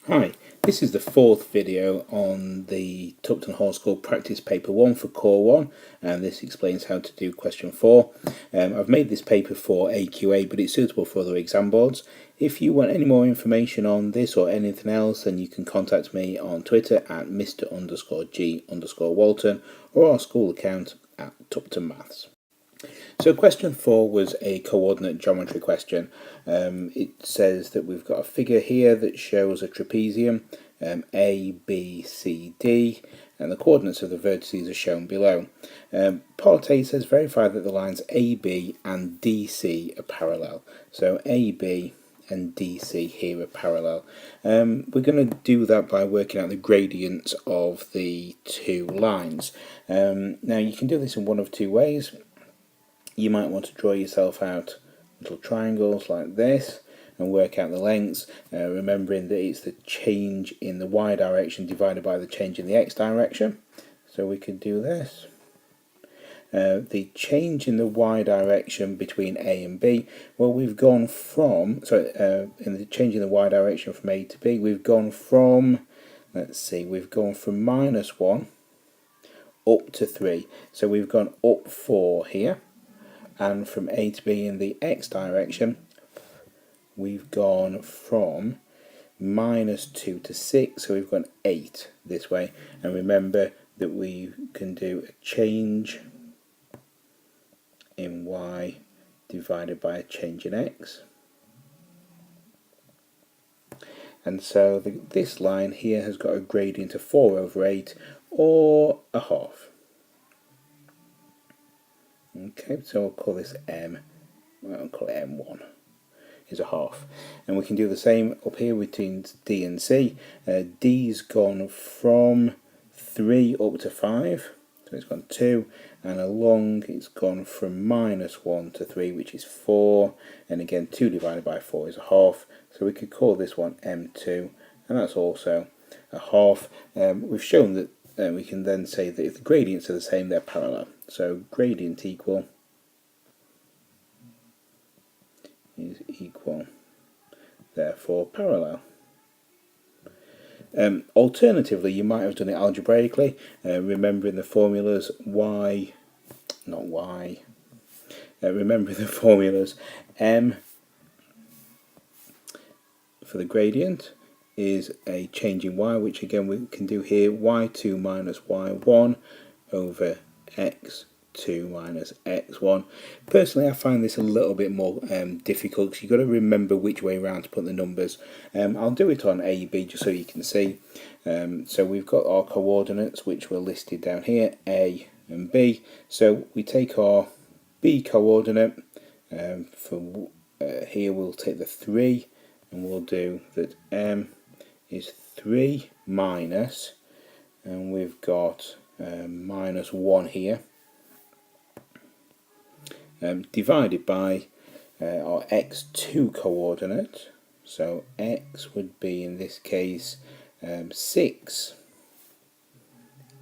Hi, this is the fourth video on the Tupton Hall School Practice Paper 1 for Core 1, and this explains how to do question 4. I've made this paper for AQA, but it's suitable for other exam boards. If you want any more information on this or anything else, then you can contact me on Twitter at Mr_G_Walton or our school account at Tupton Maths. So question 4 was a coordinate geometry question. It says that we've got a figure here that shows a trapezium, A, B, C, D, and the coordinates of the vertices are shown below. Part A says verify that the lines AB and DC are parallel. So AB and DC here are parallel. We're going to do that by working out the gradients of the two lines. Now you can do this in one of two ways. You might want to draw yourself out little triangles like this and work out the lengths, remembering that it's the change in the y direction divided by the change in the x direction. So we could do this. The change in the y direction between A and B, well, we've gone from, in the change in the y direction from A to B, we've gone from, we've gone from -1 up to 3. So we've gone up 4 here. And from A to B in the x direction, we've gone from -2 to 6, so we've gone 8 this way. And remember that we can do a change in y divided by a change in x. And so this line here has got a gradient of 4/8 or a half. Okay, so we'll call this M, I'll call it M1, is a half. And we can do the same up here between D and C. D's gone from 3 up to 5, so it's gone 2, and along it's gone from -1 to 3, which is 4, and again 2 divided by 4 is a half, so we could call this one M2, and that's also a half. We've shown that we can then say that if the gradients are the same, they're parallel. So gradient equal is equal, therefore parallel. Alternatively, you might have done it algebraically, remembering the formulas remembering the formulas. M for the gradient is a change in y, which again we can do here, y2 minus y1 over x2 minus x1. Personally, I find this a little bit more difficult because you've got to remember which way around to put the numbers. I'll do it on A, B just so you can see. So we've got our coordinates which were listed down here, A and B. So we take our B coordinate, here we'll take the 3 and we'll do that M is 3 minus, and we've got -1 here, divided by our x2 coordinate. So x would be in this case 6.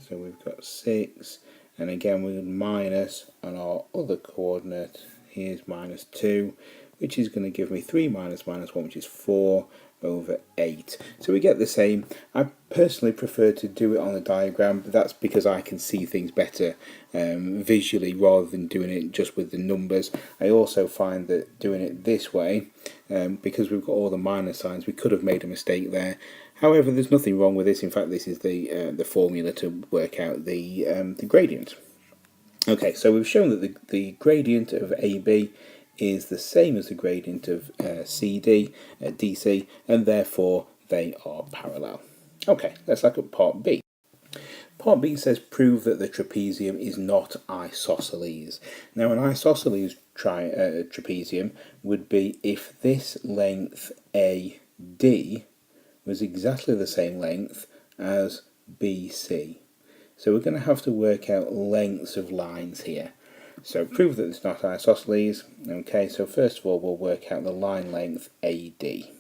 So we've got 6, and again we would minus on our other coordinate. Here's -2, which is going to give me 3 minus -1, which is 4/8. So we get the same. I personally prefer to do it on the diagram, but that's because I can see things better visually rather than doing it just with the numbers. I also find that doing it this way, because we've got all the minus signs, we could have made a mistake there. However, there's nothing wrong with this. In fact, this is the formula to work out the gradient. Okay, so we've shown that the gradient of AB is the same as the gradient of CD, DC, and therefore they are parallel. Okay, let's look at part B. Part B says prove that the trapezium is not isosceles. Now an isosceles trapezium would be if this length AD was exactly the same length as BC. So we're going to have to work out lengths of lines here. So prove that it's not isosceles. Okay, so first of all we'll work out the line length AD.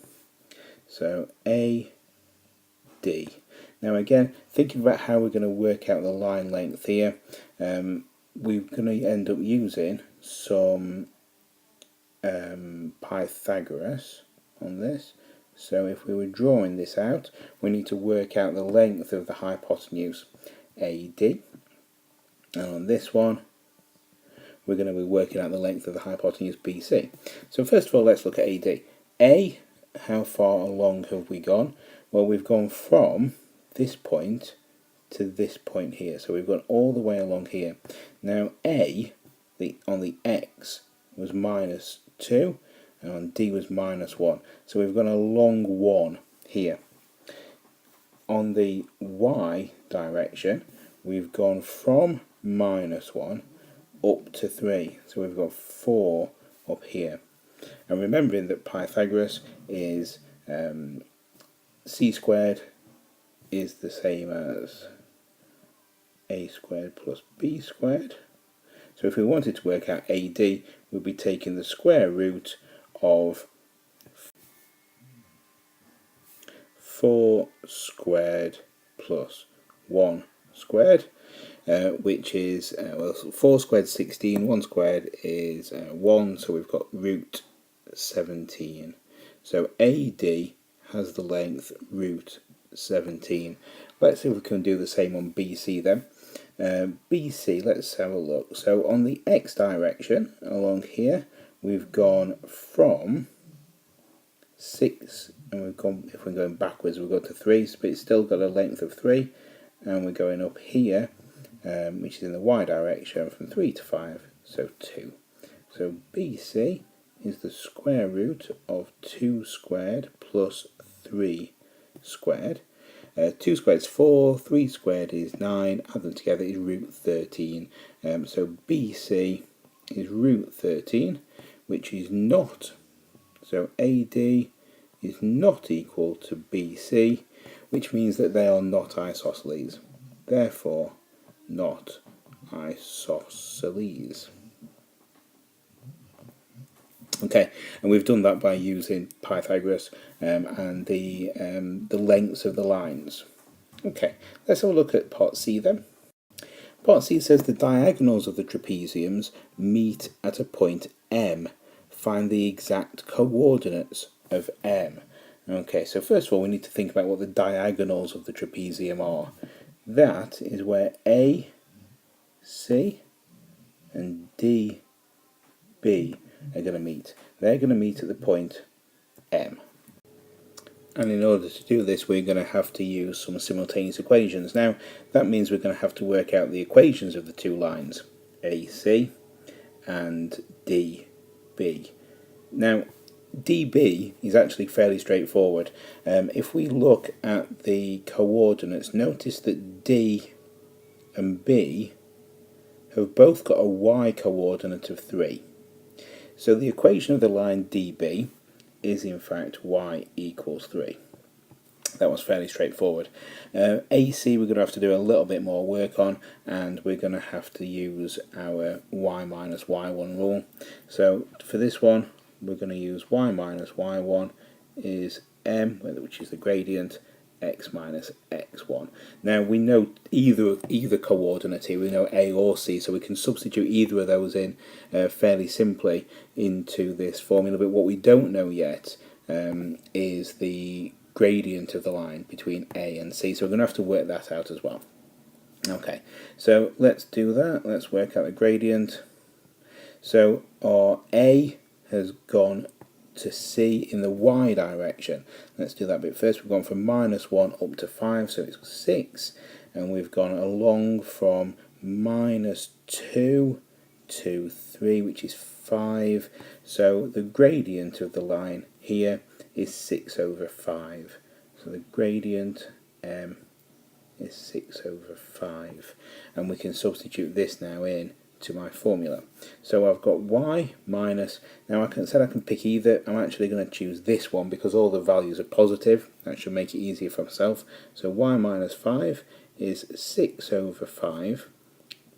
So AD. Now again, thinking about how we're going to work out the line length here, we're going to end up using some Pythagoras on this. So if we were drawing this out, we need to work out the length of the hypotenuse AD. And on this one, we're going to be working out the length of the hypotenuse BC. So first of all, let's look at AD. A, how far along have we gone? Well, we've gone from this point to this point here. So we've gone all the way along here. Now A, on the X, was -2, and on D was -1. So we've got a long 1 here. On the Y direction, we've gone from -1 up to 3. So we've got 4 up here. And remembering that Pythagoras is c squared is the same as a squared plus b squared. So if we wanted to work out AD, we'd be taking the square root of 4 squared plus 1 squared, which is, well, 4 squared is 16, 1 squared is 1, so we've got root 17. So AD has the length root 17. Let's see if we can do the same on BC then. BC, let's have a look. So on the X direction, along here, we've gone from 6, and we've gone, if we're going backwards, we've got to 3, but it's still got a length of 3, and we're going up here, which is in the Y direction, from 3 to 5, so 2. So BC is the square root of 2 squared plus 3 squared. 2 squared is 4, 3 squared is 9, add them together is root 13. So BC is root 13, which is not, so AD is not equal to BC, which means that they are not isosceles. Therefore, not isosceles. Okay, and we've done that by using Pythagoras and the lengths of the lines. Okay, let's have a look at part C then. Part C says the diagonals of the trapeziums meet at a point M. Find the exact coordinates of M. Okay, so first of all we need to think about what the diagonals of the trapezium are. That is where A, C and D, B are going to meet. They're going to meet at the point M. And in order to do this, we're going to have to use some simultaneous equations. Now, that means we're going to have to work out the equations of the two lines, AC and DB. Now, DB is actually fairly straightforward. If we look at the coordinates, notice that D and B have both got a y coordinate of 3. So the equation of the line DB is in fact y equals 3. That was fairly straightforward. AC we're going to have to do a little bit more work on, and we're going to have to use our y minus y1 rule. So for this one, we're going to use y minus y1 is m, which is the gradient, x minus x1. Now we know either coordinate here, we know A or C, so we can substitute either of those in fairly simply into this formula, but what we don't know yet is the gradient of the line between A and C, so we're going to have to work that out as well. Okay, so let's do that. Let's work out the gradient. So our A has gone to C in the y direction. Let's do that bit first. We've gone from -1 up to 5, so it's 6, and we've gone along from -2 to 3, which is 5. So the gradient of the line here is 6 over 5. So the gradient M is 6 over 5, and we can substitute this now in to my formula. So I've got y minus, now I can pick either. I'm actually going to choose this one because all the values are positive. That should make it easier for myself. So y minus 5 is 6 over 5,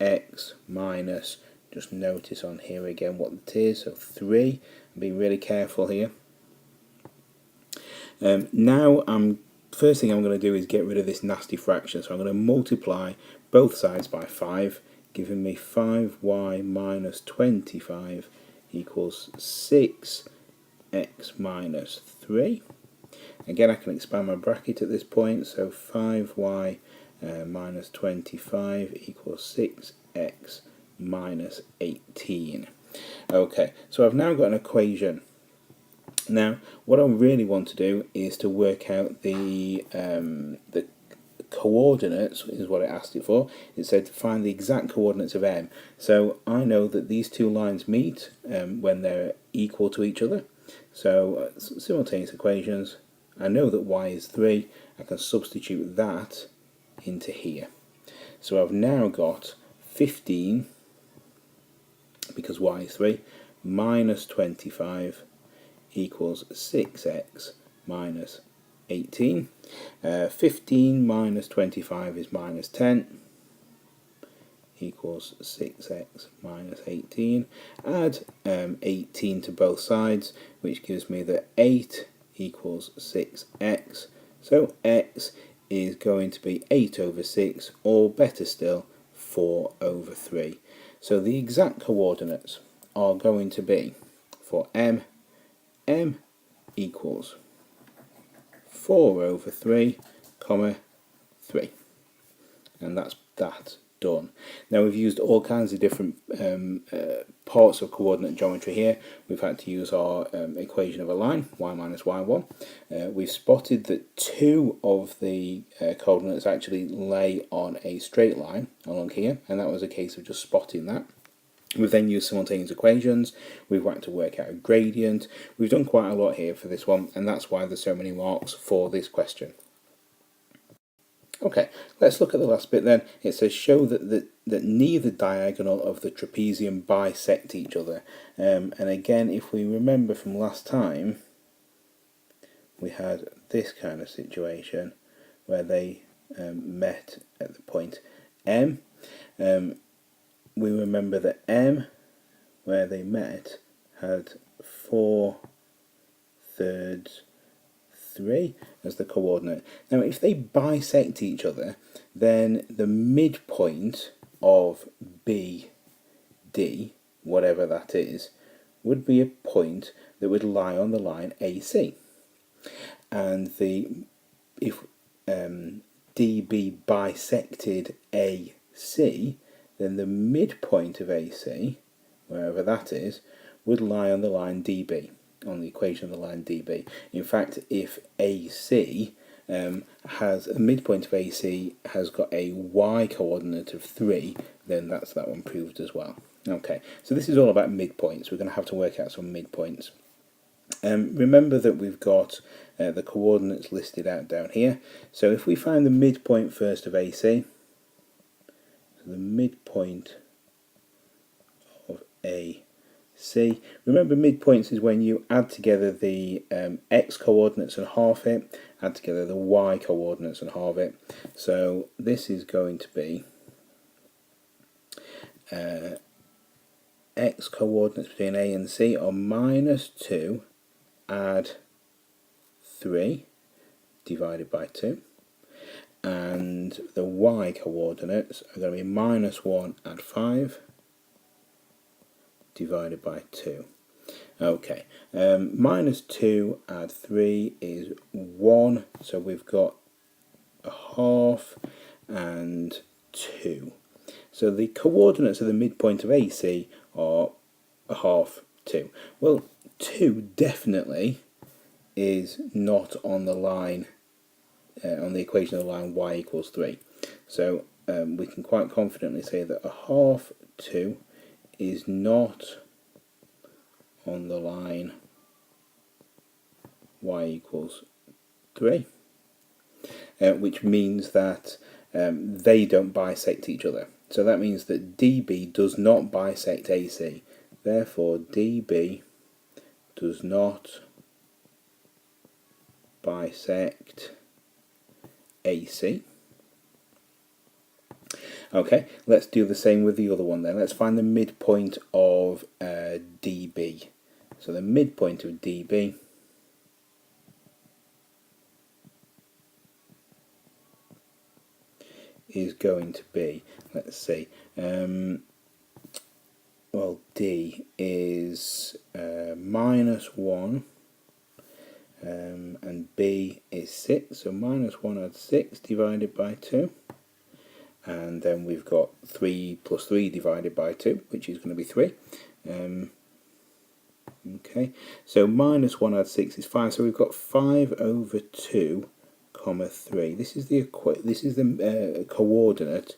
x minus, just notice on here again what it is, so 3. Be really careful here. Now first thing I'm going to do is get rid of this nasty fraction, so I'm going to multiply both sides by 5, giving me 5y minus 25 equals 6x minus 3. Again, I can expand my bracket at this point, so 5y minus 25 equals 6x minus 18. Okay, so I've now got an equation. Now, what I really want to do is to work out the coordinates, is what it asked it for. It said to find the exact coordinates of M. So I know that these two lines meet when they're equal to each other. So simultaneous equations, I know that y is 3, I can substitute that into here. So I've now got 15, because y is 3, minus 25 equals 6x minus 18. 15 minus 25 is minus 10 equals 6x minus 18. Add 18 to both sides, which gives me that 8 equals 6x. So x is going to be 8 over 6, or better still, 4 over 3. So the exact coordinates are going to be, for m equals 4 over 3, comma 3. And that's that done. Now we've used all kinds of different parts of coordinate geometry here. We've had to use our equation of a line, y minus y1. We've spotted that 2 of the coordinates actually lay on a straight line along here, and that was a case of just spotting that. We've then used simultaneous equations, we've had to work out a gradient. We've done quite a lot here for this one, and that's why there's so many marks for this question. Okay, let's look at the last bit then. It says show that neither diagonal of the trapezium bisect each other. And again, if we remember from last time, we had this kind of situation where they met at the point M. We remember that M, where they met, had 4/3 3 as the coordinate. Now if they bisect each other, then the midpoint of BD, whatever that is, would be a point that would lie on the line AC. And if DB bisected AC, then the midpoint of AC, wherever that is, would lie on the line DB, on the equation of the line DB. In fact, if AC has a midpoint of AC has got a y coordinate of 3, then that's that one proved as well. Okay, so this is all about midpoints. We're going to have to work out some midpoints. Remember that we've got the coordinates listed out down here. So if we find the midpoint first of AC, so the midpoint of AC, remember midpoints is when you add together the x coordinates and half it, add together the y coordinates and halve it. So this is going to be x coordinates between A and C are -2 add 3 divided by 2, and the y coordinates are going to be -1 add 5 divided by 2. Okay, -2 add 3 is 1, so we've got a half and 2. So the coordinates of the midpoint of AC are a half, 2. Well, 2 definitely is not on the line, on the equation of the line y equals 3. So we can quite confidently say that a half 2 is not on the line y equals 3, which means that they don't bisect each other. So that means that DB does not bisect AC. Therefore, DB does not bisect AC. Okay, let's do the same with the other one then. Let's find the midpoint of DB. So the midpoint of DB is going to be, let's see, well, D is -1 and b is 6, so minus 1 adds 6 divided by 2. And then we've got 3 plus 3 divided by 2, which is going to be 3. Okay, so minus 1 adds 6 is 5, so we've got 5 over 2 comma 3. This is the coordinate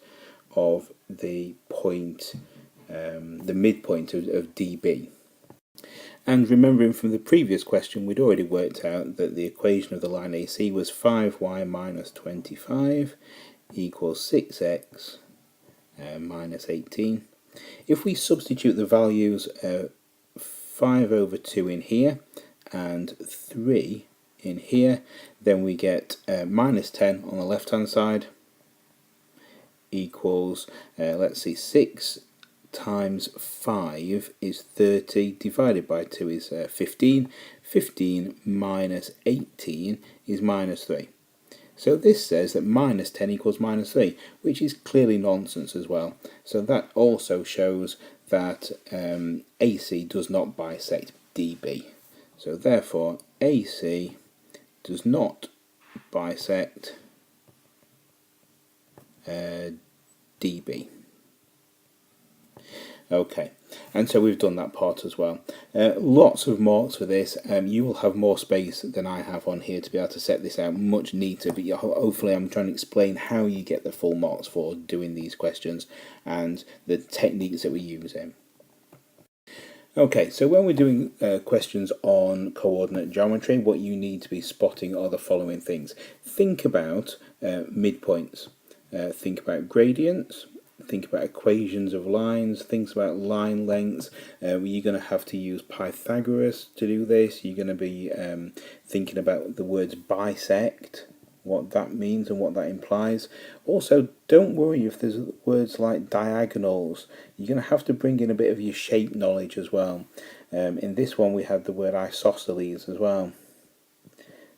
of the point, the midpoint of DB. And remembering from the previous question, we'd already worked out that the equation of the line AC was 5y minus 25 equals 6x minus 18. If we substitute the values 5 over 2 in here and 3 in here, then we get minus 10 on the left hand side equals, let's see, 6 times 5 is 30 divided by 2 is 15. 15 minus 18 is minus 3. So this says that minus 10 equals minus 3, which is clearly nonsense as well. So that also shows that AC does not bisect DB. So therefore AC does not bisect DB. Okay, and so we've done that part as well. Lots of marks for this. You will have more space than I have on here to be able to set this out much neater, but hopefully I'm trying to explain how you get the full marks for doing these questions and the techniques that we use in. Okay, so when we're doing questions on coordinate geometry, what you need to be spotting are the following things. Think about midpoints, think about gradients, think about equations of lines, think about line lengths. You're going to have to use Pythagoras to do this. You're going to be thinking about the words bisect, what that means and what that implies. Also, don't worry if there's words like diagonals. You're going to have to bring in a bit of your shape knowledge as well. In this one we had the word isosceles as well.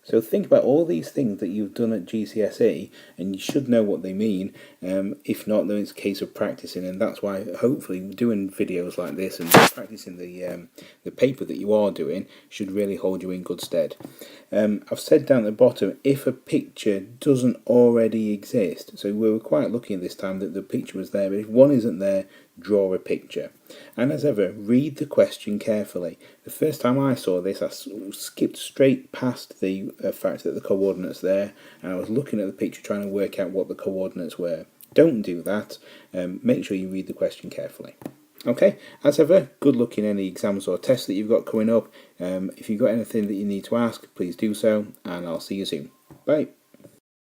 So think about all these things that you've done at GCSE, and you should know what they mean. If not, then it's a case of practicing, and that's why hopefully doing videos like this and practicing the paper that you are doing should really hold you in good stead. I've said down at the bottom, if a picture doesn't already exist, so we were quite lucky this time that the picture was there, but if one isn't there, draw a picture. And as ever, read the question carefully. The first time I saw this, I skipped straight past the fact that the coordinates there, and I was looking at the picture trying to work out what the coordinates were. Don't do that. Make sure you read the question carefully. Okay, as ever, good luck in any exams or tests that you've got coming up. If you've got anything that you need to ask, please do so, and I'll see you soon. Bye.